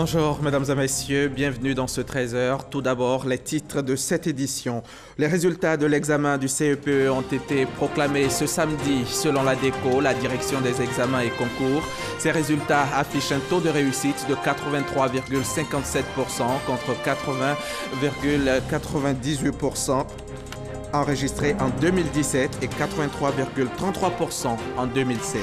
Bonjour mesdames et messieurs, bienvenue dans ce 13h. Tout d'abord, les titres de cette édition. Les résultats de l'examen du CEPE ont été proclamés ce samedi selon la DECO, la direction des examens et concours. Ces résultats affichent un taux de réussite de 83,57% contre 80,98% enregistré en 2017 et 83,33% en 2016.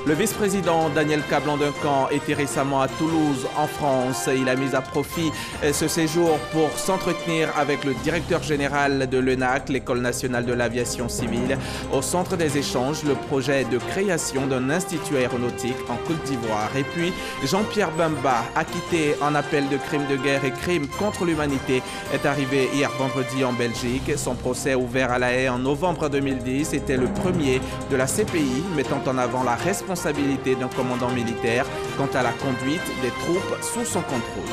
Le vice-président Daniel Kablan-Duncan était récemment à Toulouse, en France. Il a mis à profit ce séjour pour s'entretenir avec le directeur général de l'ENAC, l'École nationale de l'aviation civile. Au centre des échanges, le projet de création d'un institut aéronautique en Côte d'Ivoire. Et puis, Jean-Pierre Bemba, acquitté en appel de crimes de guerre et crimes contre l'humanité, est arrivé hier vendredi en Belgique. Son procès ouvert à La Haye en novembre 2010 était le premier de la CPI, mettant en avant la responsabilité d'un commandant militaire quant à la conduite des troupes sous son contrôle.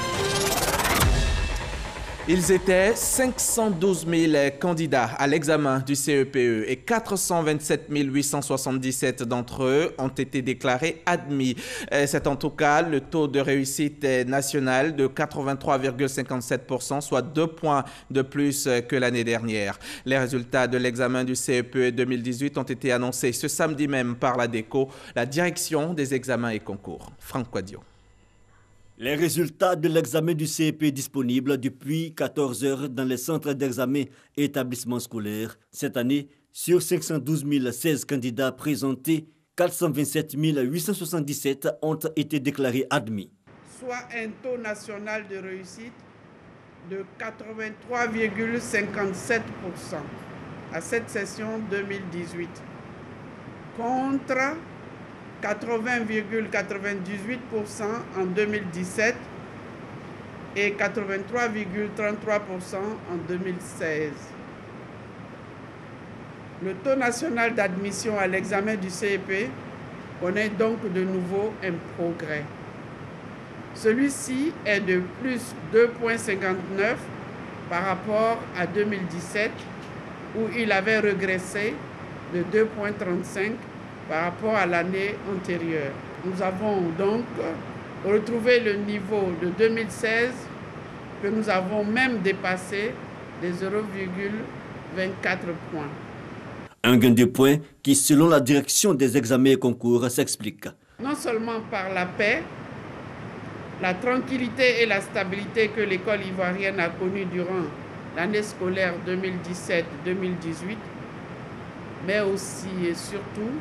Ils étaient 512 000 candidats à l'examen du CEPE et 427 877 d'entre eux ont été déclarés admis. C'est en tout cas le taux de réussite national de 83,57%, soit 2 points de plus que l'année dernière. Les résultats de l'examen du CEPE 2018 ont été annoncés ce samedi même par la DECO, la direction des examens et concours. Franck Quadio. Les résultats de l'examen du CEP disponibles depuis 14 heures dans les centres d'examen et établissements scolaires. Cette année, sur 512 016 candidats présentés, 427 877 ont été déclarés admis. Soit un taux national de réussite de 83,57% à cette session 2018, contre 80,98% en 2017 et 83,33% en 2016. Le taux national d'admission à l'examen du CEP connaît donc de nouveau un progrès. Celui-ci est de plus 2,59 par rapport à 2017 où il avait régressé de 2,35 par rapport à l'année antérieure. Nous avons donc retrouvé le niveau de 2016 que nous avons même dépassé les 0,24 points. Un gain de points qui, selon la direction des examens et concours, s'explique. Non seulement par la paix, la tranquillité et la stabilité que l'école ivoirienne a connue durant l'année scolaire 2017-2018, mais aussi et surtout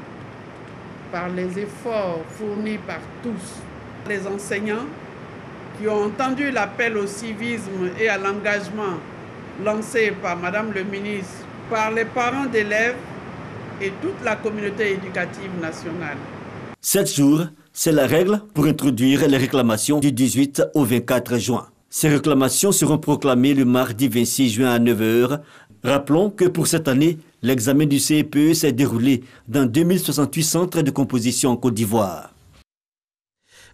par les efforts fournis par tous. Les enseignants qui ont entendu l'appel au civisme et à l'engagement lancé par Madame le ministre, par les parents d'élèves et toute la communauté éducative nationale. 7 jours, c'est la règle pour introduire les réclamations du 18 au 24 juin. Ces réclamations seront proclamées le mardi 26 juin à 9 h. Rappelons que pour cette année, l'examen du CEPE s'est déroulé dans 2068 centres de composition en Côte d'Ivoire.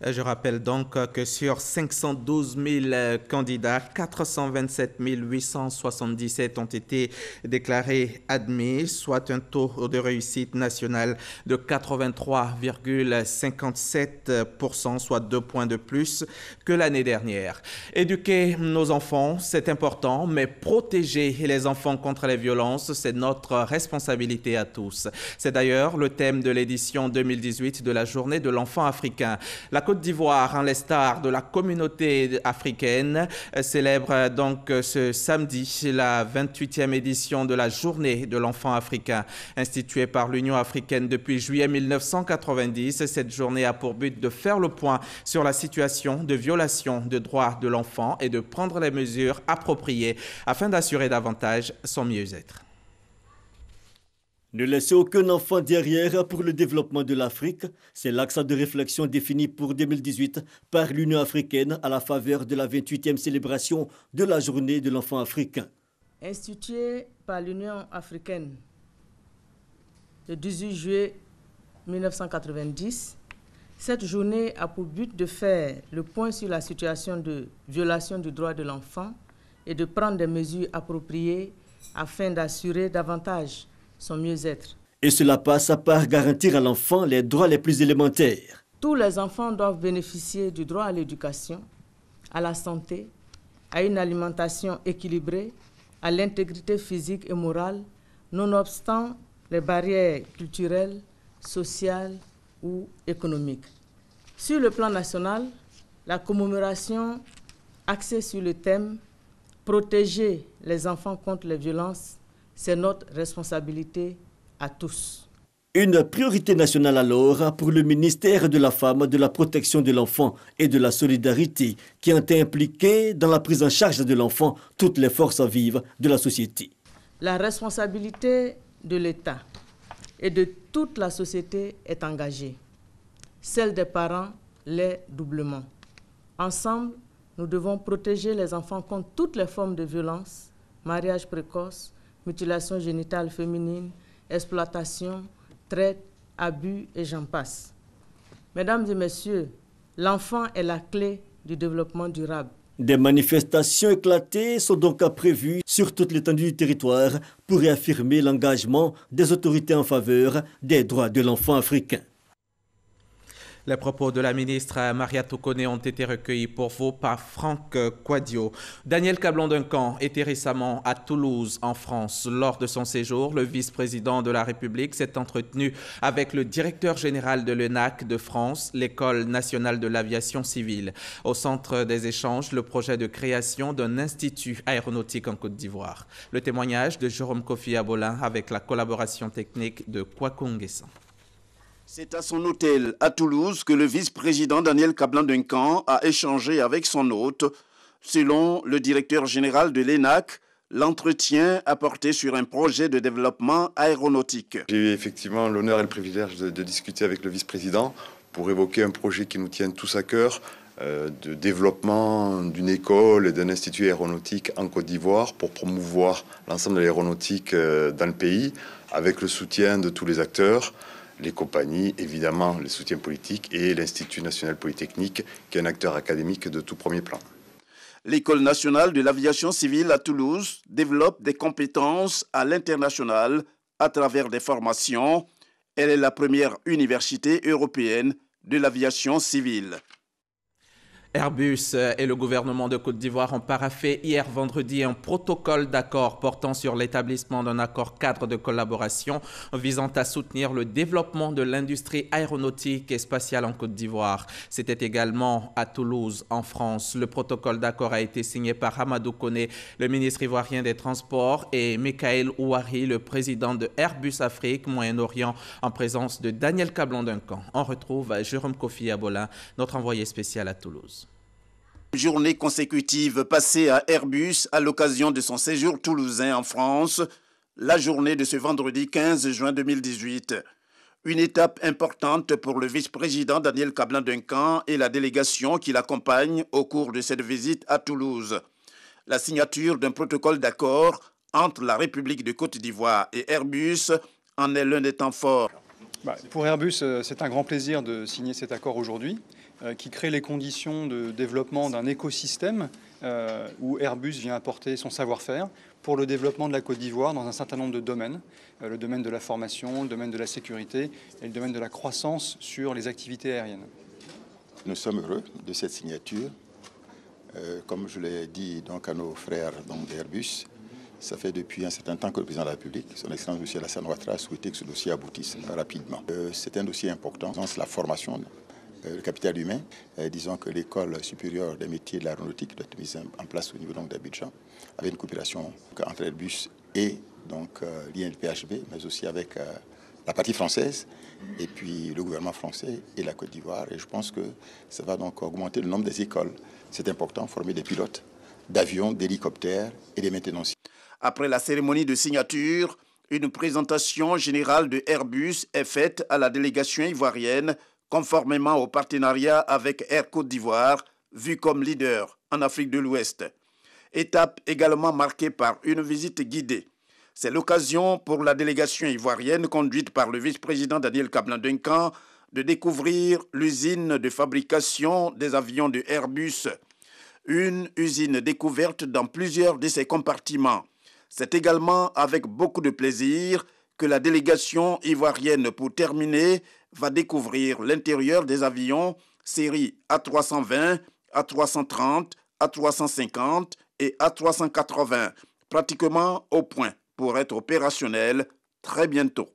Je rappelle donc que sur 512 000 candidats, 427 877 ont été déclarés admis, soit un taux de réussite national de 83,57%, soit 2 points de plus que l'année dernière. Éduquer nos enfants, c'est important, mais protéger les enfants contre les violences, c'est notre responsabilité à tous. C'est d'ailleurs le thème de l'édition 2018 de la Journée de l'enfant africain. La Côte d'Ivoire, en l'instar de la communauté africaine, célèbre donc ce samedi la 28e édition de la Journée de l'enfant africain. Instituée par l'Union africaine depuis juillet 1990, cette journée a pour but de faire le point sur la situation de violation des droits de l'enfant et de prendre les mesures appropriées afin d'assurer davantage son mieux-être. Ne laisser aucun enfant derrière pour le développement de l'Afrique, c'est l'axe de réflexion défini pour 2018 par l'Union africaine à la faveur de la 28e célébration de la Journée de l'enfant africain. Instituée par l'Union africaine le 18 juillet 1990, cette journée a pour but de faire le point sur la situation de violation du droit de l'enfant et de prendre des mesures appropriées afin d'assurer davantage son mieux-être. Et cela passe par garantir à l'enfant les droits les plus élémentaires. Tous les enfants doivent bénéficier du droit à l'éducation, à la santé, à une alimentation équilibrée, à l'intégrité physique et morale, nonobstant les barrières culturelles, sociales ou économiques. Sur le plan national, la commémoration axée sur le thème « Protéger les enfants contre les violences », c'est notre responsabilité à tous. Une priorité nationale alors pour le ministère de la Femme, de la Protection de l'Enfant et de la Solidarité qui ont impliqué dans la prise en charge de l'enfant toutes les forces vives de la société. La responsabilité de l'État et de toute la société est engagée. Celle des parents l'est doublement. Ensemble, nous devons protéger les enfants contre toutes les formes de violence, mariage précoce, mutilation génitale féminine, exploitation, traite, abus et j'en passe. Mesdames et messieurs, l'enfant est la clé du développement durable. Des manifestations éclatées sont donc prévues sur toute l'étendue du territoire pour réaffirmer l'engagement des autorités en faveur des droits de l'enfant africain. Les propos de la ministre Maria Tokone ont été recueillis pour vous par Franck Quadio. Daniel Cablon-Duncan était récemment à Toulouse, en France. Lors de son séjour, le vice-président de la République s'est entretenu avec le directeur général de l'ENAC de France, l'École nationale de l'aviation civile. Au centre des échanges, le projet de création d'un institut aéronautique en Côte d'Ivoire. Le témoignage de Jérôme Kofi Abolin avec la collaboration technique de Kwakungesan. C'est à son hôtel à Toulouse que le vice-président Daniel Cablon-Duncan a échangé avec son hôte. Selon le directeur général de l'ENAC, l'entretien a porté sur un projet de développement aéronautique. J'ai eu effectivement l'honneur et le privilège de discuter avec le vice-président pour évoquer un projet qui nous tient tous à cœur, de développement d'une école et d'un institut aéronautique en Côte d'Ivoire pour promouvoir l'ensemble de l'aéronautique dans le pays avec le soutien de tous les acteurs. Les compagnies, évidemment, les soutiens politiques et l'Institut national polytechnique, qui est un acteur académique de tout premier plan. L'École nationale de l'aviation civile à Toulouse développe des compétences à l'international à travers des formations. Elle est la première université européenne de l'aviation civile. Airbus et le gouvernement de Côte d'Ivoire ont paraphé hier vendredi un protocole d'accord portant sur l'établissement d'un accord cadre de collaboration visant à soutenir le développement de l'industrie aéronautique et spatiale en Côte d'Ivoire. C'était également à Toulouse, en France. Le protocole d'accord a été signé par Amadou Kone, le ministre ivoirien des Transports, et Michael Ouari, le président de Airbus Afrique, Moyen-Orient, en présence de Daniel Cablon-Duncan. On retrouve Jérôme Kofi Abolin, notre envoyé spécial à Toulouse. Journée consécutive passée à Airbus à l'occasion de son séjour toulousain en France, la journée de ce vendredi 15 juin 2018. Une étape importante pour le vice-président Daniel Cablon-Duncan et la délégation qui l'accompagne au cours de cette visite à Toulouse. La signature d'un protocole d'accord entre la République de Côte d'Ivoire et Airbus en est l'un des temps forts. Pour Airbus, c'est un grand plaisir de signer cet accord aujourd'hui, qui crée les conditions de développement d'un écosystème où Airbus vient apporter son savoir-faire pour le développement de la Côte d'Ivoire dans un certain nombre de domaines. Le domaine de la formation, le domaine de la sécurité et le domaine de la croissance sur les activités aériennes. Nous sommes heureux de cette signature. Comme je l'ai dit donc à nos frères d'Airbus, ça fait depuis un certain temps que le président de la République, son Excellence M. Alassane Ouattara, a souhaité que ce dossier aboutisse rapidement. C'est un dossier important, c'est la formation, le capital humain. Disons que l'école supérieure des métiers de l'aéronautique doit être mise en place au niveau d'Abidjan, avec une coopération entre Airbus et l'INPHB, mais aussi avec la partie française, et puis le gouvernement français et la Côte d'Ivoire. Et je pense que ça va donc augmenter le nombre des écoles. C'est important, former des pilotes d'avions, d'hélicoptères et des maintenanciers. Après la cérémonie de signature, une présentation générale de Airbus est faite à la délégation ivoirienne, conformément au partenariat avec Air Côte d'Ivoire, vu comme leader en Afrique de l'Ouest. Étape également marquée par une visite guidée. C'est l'occasion pour la délégation ivoirienne, conduite par le vice-président Daniel Cablon-Duncan, de découvrir l'usine de fabrication des avions de Airbus. Une usine découverte dans plusieurs de ses compartiments. C'est également avec beaucoup de plaisir que la délégation ivoirienne, pour terminer, va découvrir l'intérieur des avions série A320, A330, A350 et A380, pratiquement au point pour être opérationnel très bientôt.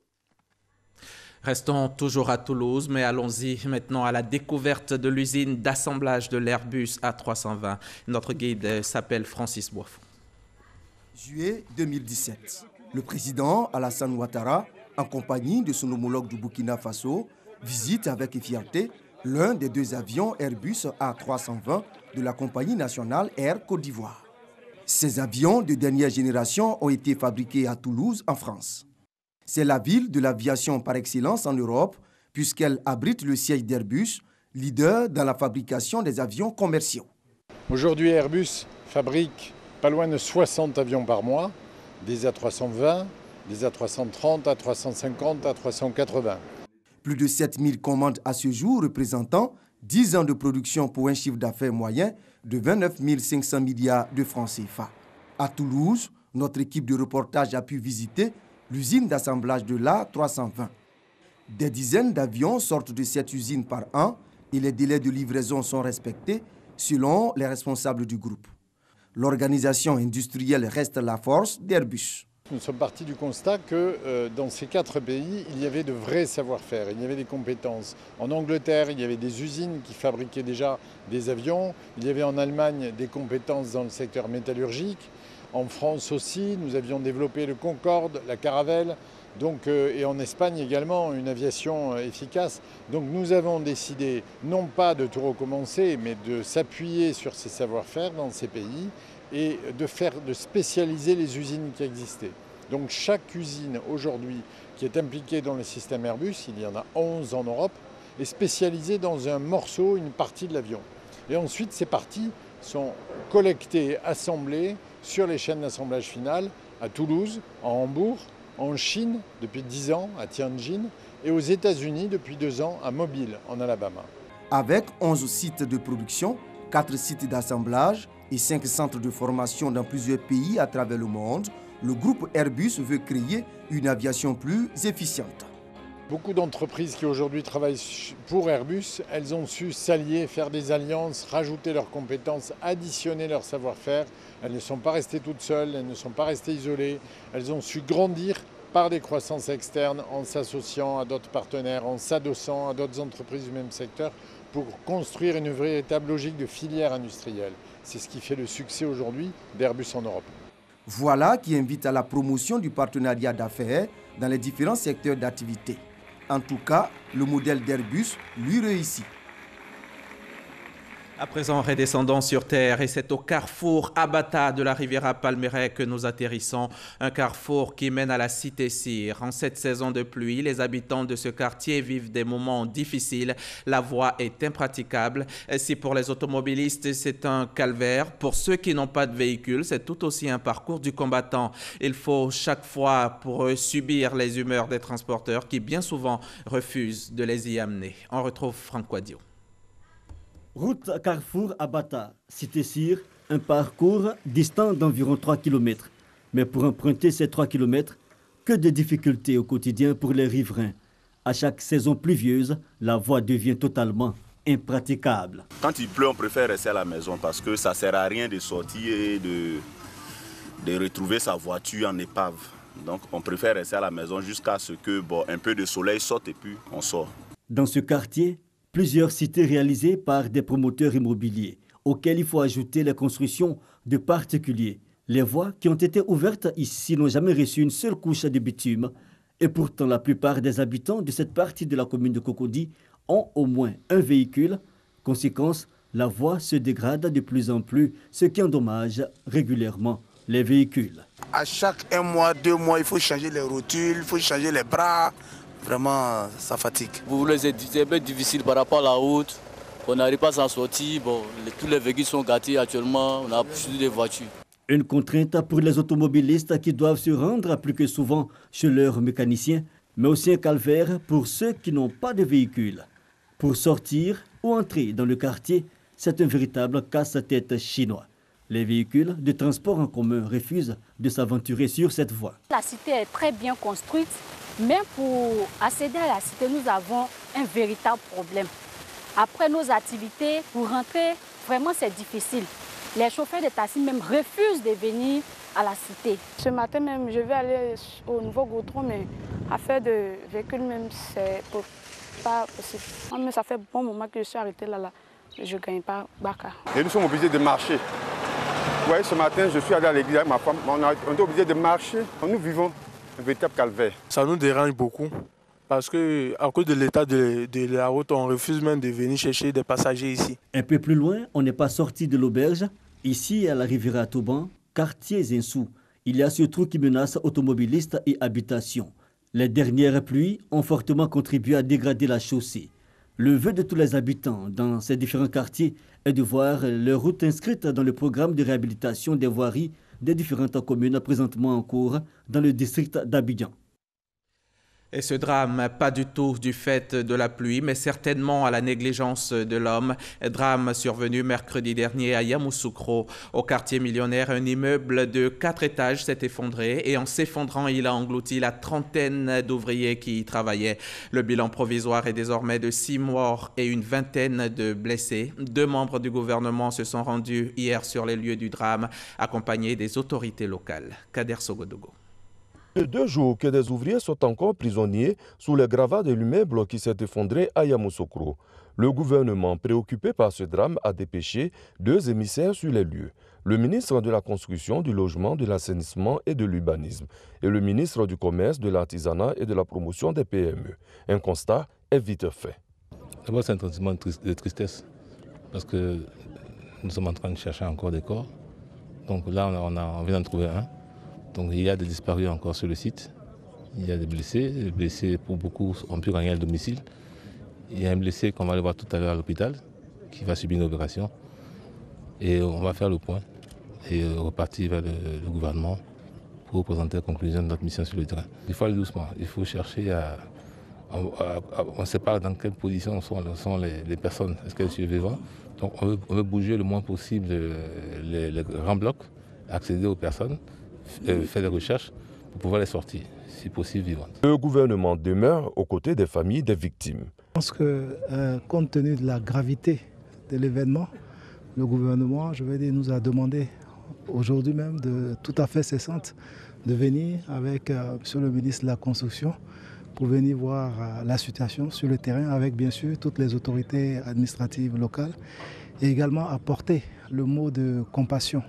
Restons toujours à Toulouse, mais allons-y maintenant à la découverte de l'usine d'assemblage de l'Airbus A320. Notre guide s'appelle Francis Boiffon. Juillet 2017. Le président Alassane Ouattara, en compagnie de son homologue du Burkina Faso, visite avec fierté l'un des deux avions Airbus A320 de la compagnie nationale Air Côte d'Ivoire. Ces avions de dernière génération ont été fabriqués à Toulouse, en France. C'est la ville de l'aviation par excellence en Europe, puisqu'elle abrite le siège d'Airbus, leader dans la fabrication des avions commerciaux. Aujourd'hui, Airbus fabrique pas loin de 60 avions par mois, des A320, des A330, A350, A380. Plus de 7000 commandes à ce jour, représentant 10 ans de production pour un chiffre d'affaires moyen de 29 500 milliards de francs CFA. À Toulouse, notre équipe de reportage a pu visiter l'usine d'assemblage de l'A320. Des dizaines d'avions sortent de cette usine par an et les délais de livraison sont respectés selon les responsables du groupe. L'organisation industrielle reste la force d'Airbus. Nous sommes partis du constat que dans ces 4 pays, il y avait de vrais savoir-faire, il y avait des compétences. En Angleterre, il y avait des usines qui fabriquaient déjà des avions. Il y avait en Allemagne des compétences dans le secteur métallurgique. En France aussi, nous avions développé le Concorde, la Caravelle, et en Espagne également, une aviation efficace. Donc nous avons décidé non pas de tout recommencer, mais de s'appuyer sur ces savoir-faire dans ces pays et de spécialiser les usines qui existaient. Donc chaque usine aujourd'hui qui est impliquée dans le système Airbus, il y en a 11 en Europe, est spécialisée dans un morceau, une partie de l'avion. Et ensuite, ces parties sont collectées, assemblées sur les chaînes d'assemblage final à Toulouse, à Hambourg, en Chine depuis 10 ans, à Tianjin, et aux États-Unis depuis 2 ans, à Mobile, en Alabama. Avec 11 sites de production, 4 sites d'assemblage et 5 centres de formation dans plusieurs pays à travers le monde, le groupe Airbus veut créer une aviation plus efficiente. Beaucoup d'entreprises qui aujourd'hui travaillent pour Airbus, elles ont su s'allier, faire des alliances, rajouter leurs compétences, additionner leur savoir-faire. Elles ne sont pas restées toutes seules, elles ne sont pas restées isolées. Elles ont su grandir par des croissances externes en s'associant à d'autres partenaires, en s'adossant à d'autres entreprises du même secteur pour construire une véritable logique de filière industrielle. C'est ce qui fait le succès aujourd'hui d'Airbus en Europe. Voilà qui invite à la promotion du partenariat d'affaires dans les différents secteurs d'activité. En tout cas, le modèle d'Airbus lui réussit. À présent, redescendons sur terre et c'est au carrefour Abata de la Riviera Palmeraie que nous atterrissons. Un carrefour qui mène à la cité Sire. En cette saison de pluie, les habitants de ce quartier vivent des moments difficiles. La voie est impraticable. Si pour les automobilistes, c'est un calvaire, pour ceux qui n'ont pas de véhicule, c'est tout aussi un parcours du combattant. Il faut chaque fois pour eux subir les humeurs des transporteurs qui bien souvent refusent de les y amener. On retrouve Franck Quadio. Route Carrefour Abata, cité Sire, un parcours distant d'environ 3 km. Mais pour emprunter ces 3 km, que de difficultés au quotidien pour les riverains. À chaque saison pluvieuse, la voie devient totalement impraticable. Quand il pleut, on préfère rester à la maison parce que ça ne sert à rien de sortir et de retrouver sa voiture en épave. Donc on préfère rester à la maison jusqu'à ce que un peu de soleil sorte et puis on sort. Dans ce quartier, plusieurs cités réalisées par des promoteurs immobiliers, auxquels il faut ajouter les constructions de particuliers. Les voies qui ont été ouvertes ici n'ont jamais reçu une seule couche de bitume. Et pourtant, la plupart des habitants de cette partie de la commune de Cocody ont au moins un véhicule. Conséquence, la voie se dégrade de plus en plus, ce qui endommage régulièrement les véhicules. À chaque 1 mois, 2 mois, il faut changer les rotules, il faut changer les bras. Vraiment, ça fatigue. Pour les c'est un peu difficile par rapport à la route. On n'arrive pas à s'en sortir. Tous les véhicules sont gâtés actuellement. On a plus de voitures. Une contrainte pour les automobilistes qui doivent se rendre plus que souvent chez leurs mécaniciens, mais aussi un calvaire pour ceux qui n'ont pas de véhicule. Pour sortir ou entrer dans le quartier, c'est un véritable casse-tête chinois. Les véhicules de transport en commun refusent de s'aventurer sur cette voie. La cité est très bien construite, mais pour accéder à la cité, nous avons un véritable problème. Après nos activités, pour rentrer, vraiment c'est difficile. Les chauffeurs de taxi même refusent de venir à la cité. Ce matin même, je vais aller au nouveau goudron, mais affaire de véhicule même, c'est pas possible. Mais ça fait un bon moment que je suis arrêtée là. Je ne gagne pas Baka. Et nous sommes obligés de marcher. Ouais, ce matin, je suis allé à l'église avec ma femme. On est obligés de marcher. Nous vivons un véritable calvaire. Ça nous dérange beaucoup. Parce qu'à cause de l'état de la route, on refuse même de venir chercher des passagers ici. Un peu plus loin, on n'est pas sorti de l'auberge. Ici, à la rivière à Touban, quartier Zinsou, il y a ce trou qui menace automobilistes et habitations. Les dernières pluies ont fortement contribué à dégrader la chaussée. Le vœu de tous les habitants dans ces différents quartiers est de voir leurs routes inscrites dans le programme de réhabilitation des voiries des différentes communes présentement en cours dans le district d'Abidjan. Et ce drame, pas du tout du fait de la pluie, mais certainement à la négligence de l'homme. Drame survenu mercredi dernier à Yamoussoukro. Au quartier millionnaire, un immeuble de 4 étages s'est effondré et en s'effondrant, il a englouti la trentaine d'ouvriers qui y travaillaient. Le bilan provisoire est désormais de 6 morts et une vingtaine de blessés. 2 membres du gouvernement se sont rendus hier sur les lieux du drame, accompagnés des autorités locales. Kader Sogodogo. 2 jours que des ouvriers sont encore prisonniers sous les gravats de l'immeuble qui s'est effondré à Yamoussoukro. Le gouvernement, préoccupé par ce drame, a dépêché 2 émissaires sur les lieux. Le ministre de la Construction, du Logement, de l'Assainissement et de l'Urbanisme et le ministre du Commerce, de l'Artisanat et de la Promotion des PME. Un constat est vite fait. D'abord, c'est un sentiment de tristesse parce que nous sommes en train de chercher encore des corps. Donc là, on vient d'en trouver un. Donc il y a des disparus encore sur le site, il y a des blessés. Les blessés pour beaucoup ont pu gagner le domicile. Il y a un blessé qu'on va aller voir tout à l'heure à l'hôpital qui va subir une opération. Et on va faire le point et repartir vers le gouvernement pour présenter la conclusion de notre mission sur le terrain. Il faut aller doucement, il faut chercher on ne sait pas dans quelle position sont les personnes, est-ce qu'elles sont vivantes. Donc on veut bouger le moins possible les grands blocs, accéder aux personnes, faire des recherches pour pouvoir les sortir, si possible vivantes. Le gouvernement demeure aux côtés des familles des victimes. Je pense que compte tenu de la gravité de l'événement, le gouvernement, nous a demandé aujourd'hui même de tout à fait cessante de venir avec monsieur le ministre de la Construction pour venir voir la situation sur le terrain avec bien sûr toutes les autorités administratives locales et également apporter le mot de compassion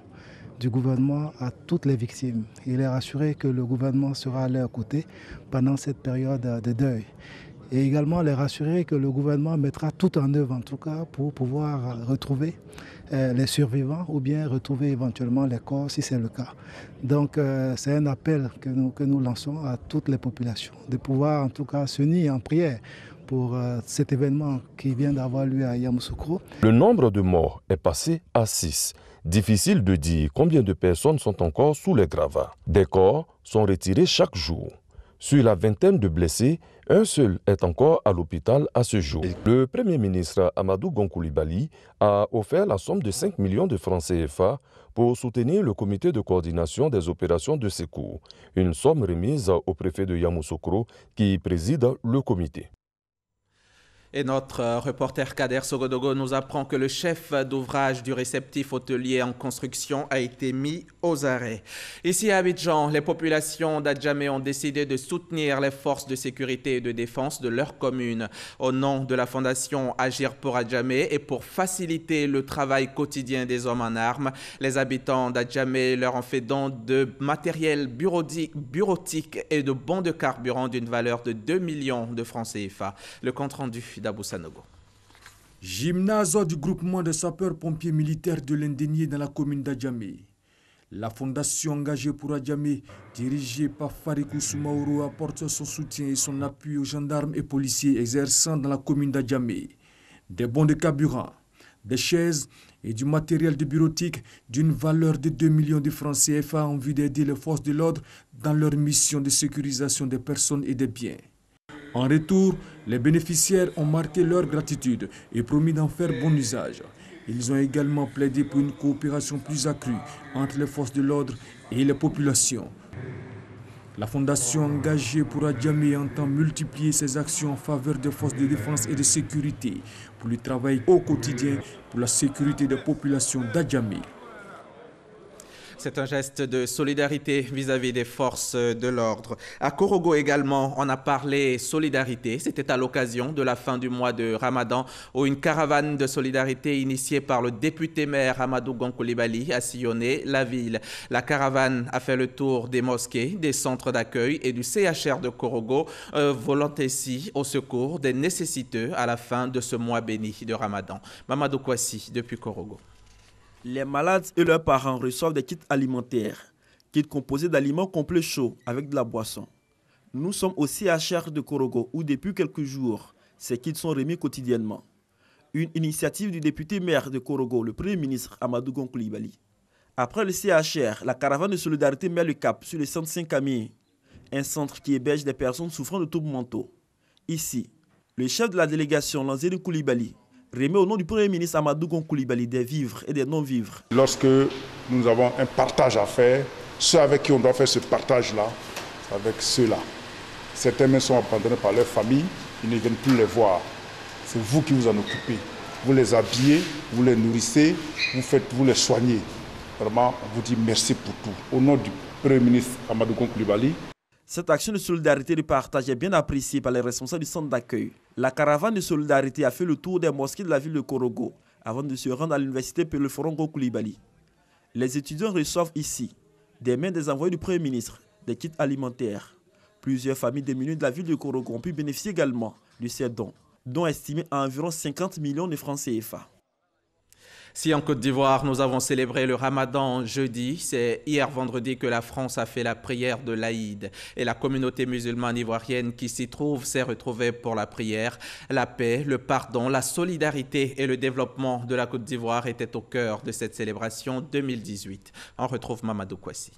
du gouvernement à toutes les victimes. Il est rassuré que le gouvernement sera à leur côté pendant cette période de deuil. Et également les rassurer que le gouvernement mettra tout en œuvre, en tout cas, pour pouvoir retrouver les survivants ou bien retrouver éventuellement les corps si c'est le cas. Donc c'est un appel que nous lançons à toutes les populations, de pouvoir en tout cas s'unir en prière pour cet événement qui vient d'avoir lieu à Yamoussoukro. Le nombre de morts est passé à 6. Difficile de dire combien de personnes sont encore sous les gravats. Des corps sont retirés chaque jour. Sur la vingtaine de blessés, un seul est encore à l'hôpital à ce jour. Le Premier ministre Amadou Gon Coulibaly a offert la somme de 5 millions de francs CFA pour soutenir le comité de coordination des opérations de secours. Une somme remise au préfet de Yamoussoukro qui préside le comité. Et notre reporter Kader Sogodogo nous apprend que le chef d'ouvrage du réceptif hôtelier en construction a été mis aux arrêts. Ici à Abidjan, les populations d'Adjamé ont décidé de soutenir les forces de sécurité et de défense de leur commune. Au nom de la fondation Agir pour Adjamé et pour faciliter le travail quotidien des hommes en armes, les habitants d'Adjamé leur ont fait don de matériel bureautique et de bons de carburant d'une valeur de 2 millions de francs CFA. Le compte rendu d'Abou Sanogo. Gymnase du groupement de sapeurs-pompiers militaires de l'Indénié dans la commune d'Adjamé. La fondation engagée pour Adjamé, dirigée par Farikou Soumaoro, apporte son soutien et son appui aux gendarmes et policiers exerçant dans la commune d'Adjamé. Des bons de carburant, des chaises et du matériel de bureautique d'une valeur de 2 millions de francs CFA en vue d'aider les forces de l'ordre dans leur mission de sécurisation des personnes et des biens. En retour, les bénéficiaires ont marqué leur gratitude et promis d'en faire bon usage. Ils ont également plaidé pour une coopération plus accrue entre les forces de l'ordre et les populations. La fondation engagée pour Adjamé entend multiplier ses actions en faveur des forces de défense et de sécurité pour le travail au quotidien pour la sécurité des populations d'Adjamé. C'est un geste de solidarité vis-à-vis des forces de l'ordre. À Korogo également, on a parlé solidarité. C'était à l'occasion de la fin du mois de Ramadan où une caravane de solidarité initiée par le député maire Amadou Gon Coulibaly a sillonné la ville. La caravane a fait le tour des mosquées, des centres d'accueil et du CHR de Korogo, volant ainsi au secours des nécessiteux à la fin de ce mois béni de Ramadan. Mamadou Kwasi depuis Korogo. Les malades et leurs parents reçoivent des kits alimentaires, kits composés d'aliments complets chauds avec de la boisson. Nous sommes au CHR de Korogo où depuis quelques jours, ces kits sont remis quotidiennement. Une initiative du député maire de Korogo, le Premier ministre Amadou Gon Coulibaly. Après le CHR, la caravane de solidarité met le cap sur le centre Saint-Camille, un centre qui héberge des personnes souffrant de troubles mentaux. Ici, le chef de la délégation, Lanzeri Coulibaly, remet au nom du Premier ministre Amadou Gon Coulibaly des vivres et des non-vivres. Lorsque nous avons un partage à faire, ceux avec qui on doit faire ce partage-là, avec ceux-là. Certains même sont abandonnés par leur famille, ils ne viennent plus les voir. C'est vous qui vous en occupez. Vous les habillez, vous les nourrissez, vous les soignez. Vraiment, on vous dit merci pour tout. Au nom du Premier ministre Amadou Gon Coulibaly. Cette action de solidarité et de partage est bien appréciée par les responsables du centre d'accueil. La caravane de solidarité a fait le tour des mosquées de la ville de Korogo avant de se rendre à l'université Pelleforon Gon Coulibaly. Les étudiants reçoivent ici, des mains des envoyés du Premier ministre, des kits alimentaires. Plusieurs familles démunies de la ville de Korogo ont pu bénéficier également de ces dons estimés à environ 50 millions de francs CFA. Si en Côte d'Ivoire, nous avons célébré le Ramadan jeudi, c'est hier vendredi que la France a fait la prière de l'Aïd. Et la communauté musulmane ivoirienne qui s'y trouve s'est retrouvée pour la prière. La paix, le pardon, la solidarité et le développement de la Côte d'Ivoire étaient au cœur de cette célébration 2018. On retrouve Mamadou Kwasi.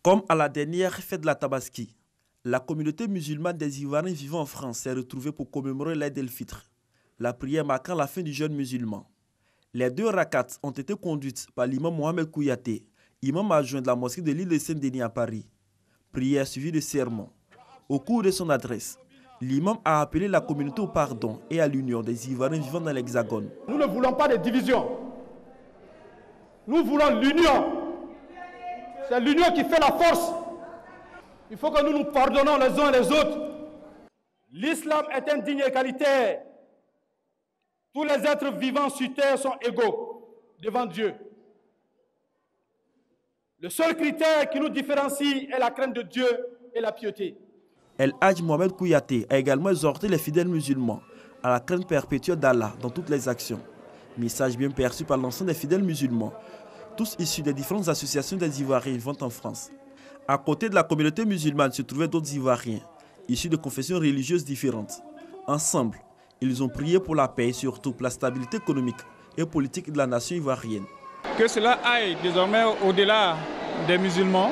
Comme à la dernière fête de la Tabaski, la communauté musulmane des Ivoiriens vivant en France s'est retrouvée pour commémorer l'Aïd el-Fitr, la prière marquant la fin du jeûne musulman. Les 2 rakats ont été conduites par l'imam Mohamed Kouyaté, imam adjoint de la mosquée de l'île de Saint-Denis à Paris. Prière suivie de sermon. Au cours de son adresse, l'imam a appelé la communauté au pardon et à l'union des Ivoiriens vivant dans l'Hexagone. Nous ne voulons pas de division. Nous voulons l'union. C'est l'union qui fait la force. Il faut que nous nous pardonnons les uns les autres. L'islam est un digne égalitaire. Tous les êtres vivants sur terre sont égaux devant Dieu. Le seul critère qui nous différencie est la crainte de Dieu et la piété. El Hadj Mohamed Kouyaté a également exhorté les fidèles musulmans à la crainte perpétuelle d'Allah dans toutes les actions. Message bien perçu par l'ensemble des fidèles musulmans, tous issus des différentes associations des Ivoiriens vivant en France. À côté de la communauté musulmane se trouvaient d'autres Ivoiriens, issus de confessions religieuses différentes. Ensemble, ils ont prié pour la paix et surtout pour la stabilité économique et politique de la nation ivoirienne. Que cela aille désormais au-delà des musulmans,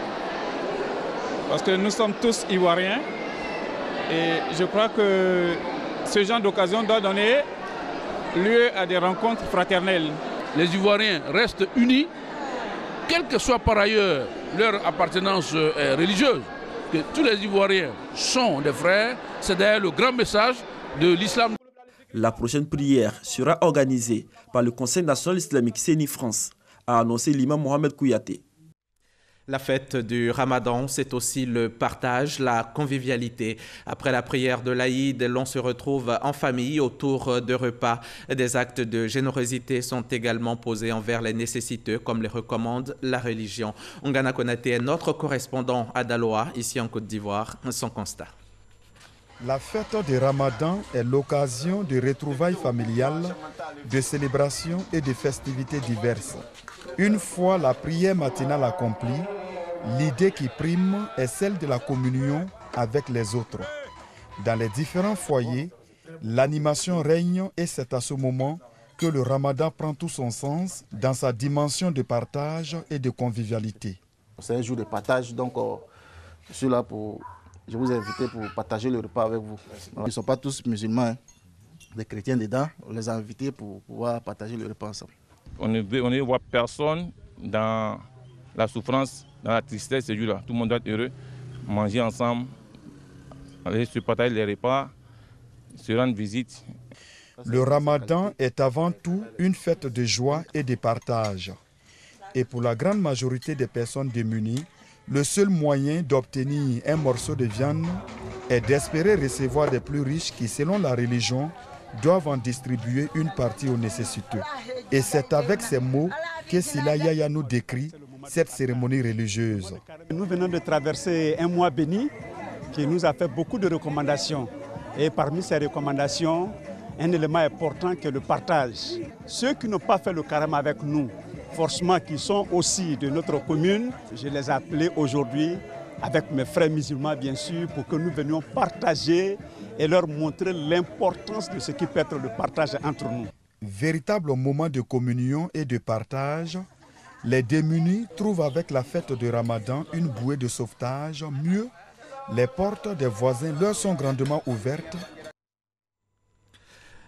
parce que nous sommes tous Ivoiriens. Et je crois que ce genre d'occasion doit donner lieu à des rencontres fraternelles. Les Ivoiriens restent unis, quelle que soit par ailleurs leur appartenance religieuse. Que tous les Ivoiriens sont des frères, c'est d'ailleurs le grand message de l'islam. La prochaine prière sera organisée par le Conseil national islamique CENI France, a annoncé l'imam Mohamed Kouyaté. La fête du Ramadan, c'est aussi le partage, la convivialité. Après la prière de l'Aïd, l'on se retrouve en famille autour de repas. Des actes de générosité sont également posés envers les nécessiteux, comme les recommande la religion. Ongana Konaté est notre correspondant à Daloa, ici en Côte d'Ivoire. Son constat. La fête du Ramadan est l'occasion de retrouvailles familiales, de célébrations et de festivités diverses. Une fois la prière matinale accomplie, l'idée qui prime est celle de la communion avec les autres. Dans les différents foyers, l'animation règne et c'est à ce moment que le Ramadan prend tout son sens dans sa dimension de partage et de convivialité. C'est un jour de partage, donc je suis là pour... Je vous ai invité pour partager le repas avec vous. Ils ne sont pas tous musulmans, hein. Des chrétiens dedans. On les a invités pour pouvoir partager le repas ensemble. On ne voit personne dans la souffrance, dans la tristesse ce jour-là. Tout le monde doit être heureux, manger ensemble, aller se partager les repas, se rendre visite. Le Ramadan est avant tout une fête de joie et de partage. Et pour la grande majorité des personnes démunies, le seul moyen d'obtenir un morceau de viande est d'espérer recevoir des plus riches qui, selon la religion, doivent en distribuer une partie aux nécessiteux. Et c'est avec ces mots que Sila Yaya nous décrit cette cérémonie religieuse. Nous venons de traverser un mois béni qui nous a fait beaucoup de recommandations. Et parmi ces recommandations, un élément important qui est le partage. Ceux qui n'ont pas fait le carême avec nous, forcément qui sont aussi de notre commune, je les ai appelés aujourd'hui avec mes frères musulmans bien sûr pour que nous venions partager et leur montrer l'importance de ce qui peut être le partage entre nous. Véritable moment de communion et de partage, les démunis trouvent avec la fête de Ramadan une bouée de sauvetage. Mieux, les portes des voisins leur sont grandement ouvertes.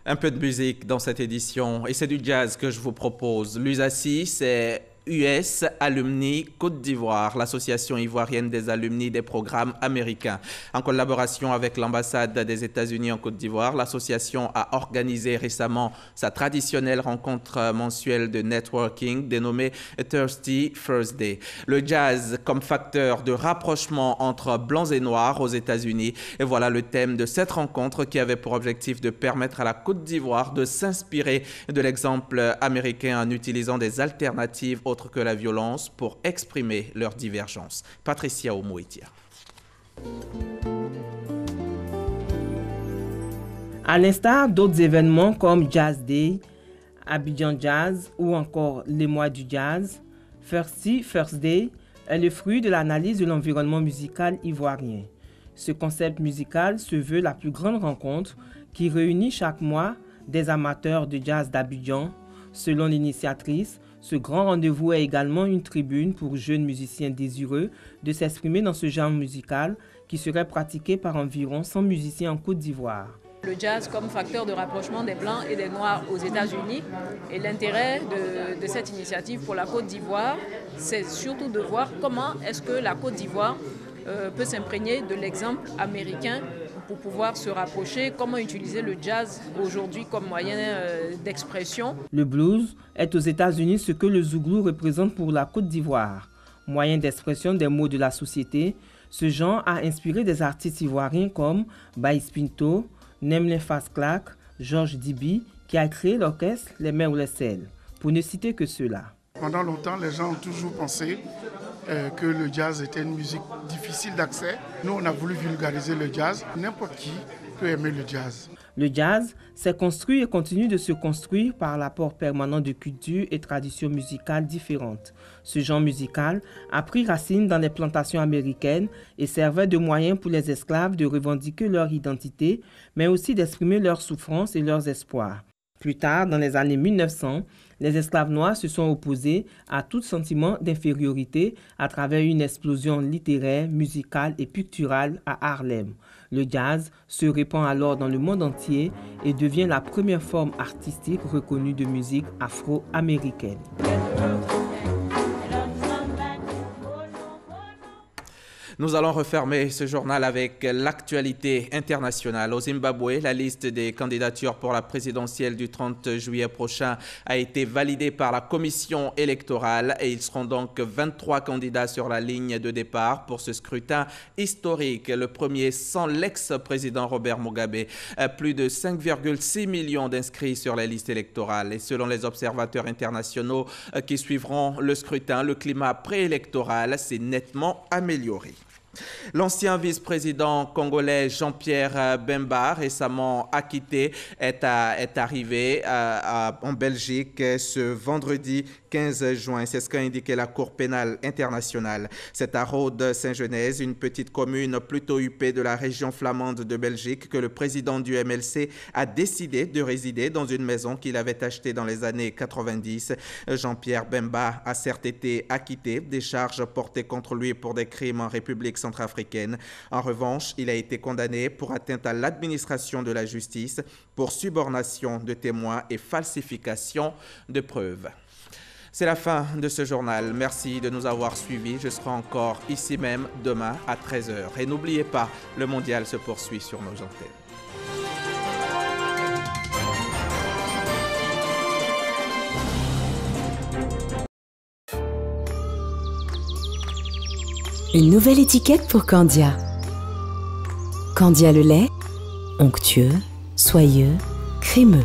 Un peu de musique dans cette édition et c'est du jazz que je vous propose. L'USACI, c'est US Alumni Côte d'Ivoire, l'association ivoirienne des alumni des programmes américains. En collaboration avec l'ambassade des États-Unis en Côte d'Ivoire, l'association a organisé récemment sa traditionnelle rencontre mensuelle de networking dénommée Thirsty Thursday. Le jazz comme facteur de rapprochement entre blancs et noirs aux États-Unis. Et voilà le thème de cette rencontre qui avait pour objectif de permettre à la Côte d'Ivoire de s'inspirer de l'exemple américain en utilisant des alternatives autre que la violence pour exprimer leurs divergences. Patricia Omoitia. À l'instar d'autres événements comme Jazz Day, Abidjan Jazz ou encore les mois du jazz, Thirsty Thursday est le fruit de l'analyse de l'environnement musical ivoirien. Ce concept musical se veut la plus grande rencontre qui réunit chaque mois des amateurs de jazz d'Abidjan. Selon l'initiatrice, ce grand rendez-vous est également une tribune pour jeunes musiciens désireux de s'exprimer dans ce genre musical qui serait pratiqué par environ 100 musiciens en Côte d'Ivoire. Le jazz comme facteur de rapprochement des Blancs et des Noirs aux États-Unis. Et l'intérêt de cette initiative pour la Côte d'Ivoire, c'est surtout de voir comment est-ce que la Côte d'Ivoire peut s'imprégner de l'exemple américain pour pouvoir se rapprocher, comment utiliser le jazz aujourd'hui comme moyen d'expression. Le blues est aux États-Unis ce que le zouglou représente pour la Côte d'Ivoire. Moyen d'expression des mots de la société, ce genre a inspiré des artistes ivoiriens comme Baïs Pinto, Nemlin Fasclac, Georges Dibi, qui a créé l'orchestre Les Mers ou les Sels, pour ne citer que ceux-là. Pendant longtemps, les gens ont toujours pensé que le jazz était une musique difficile d'accès. Nous, on a voulu vulgariser le jazz. N'importe qui peut aimer le jazz. Le jazz s'est construit et continue de se construire par l'apport permanent de cultures et traditions musicales différentes. Ce genre musical a pris racine dans les plantations américaines et servait de moyen pour les esclaves de revendiquer leur identité, mais aussi d'exprimer leurs souffrances et leurs espoirs. Plus tard, dans les années 1900, les esclaves noirs se sont opposés à tout sentiment d'infériorité à travers une explosion littéraire, musicale et picturale à Harlem. Le jazz se répand alors dans le monde entier et devient la première forme artistique reconnue de musique afro-américaine. Nous allons refermer ce journal avec l'actualité internationale. Au Zimbabwe, la liste des candidatures pour la présidentielle du 30 juillet prochain a été validée par la commission électorale et ils seront donc 23 candidats sur la ligne de départ pour ce scrutin historique, le premier sans l'ex-président Robert Mugabe. Plus de 5,6 millions d'inscrits sur les listes électorales et selon les observateurs internationaux qui suivront le scrutin, le climat préélectoral s'est nettement amélioré. L'ancien vice-président congolais Jean-Pierre Bemba, récemment acquitté, est arrivé en Belgique ce vendredi 15 juin. C'est ce qu'a indiqué la Cour pénale internationale. C'est à Rhodes-Saint-Genèse, une petite commune plutôt huppée de la région flamande de Belgique, que le président du MLC a décidé de résider dans une maison qu'il avait achetée dans les années 90. Jean-Pierre Bemba a certes été acquitté des charges portées contre lui pour des crimes en République centrafricaine. En revanche, il a été condamné pour atteinte à l'administration de la justice, pour subornation de témoins et falsification de preuves. C'est la fin de ce journal. Merci de nous avoir suivis. Je serai encore ici même demain à 13h. Et n'oubliez pas, le mondial se poursuit sur nos antennes. Une nouvelle étiquette pour Candia. Candia le lait, onctueux, soyeux, crémeux.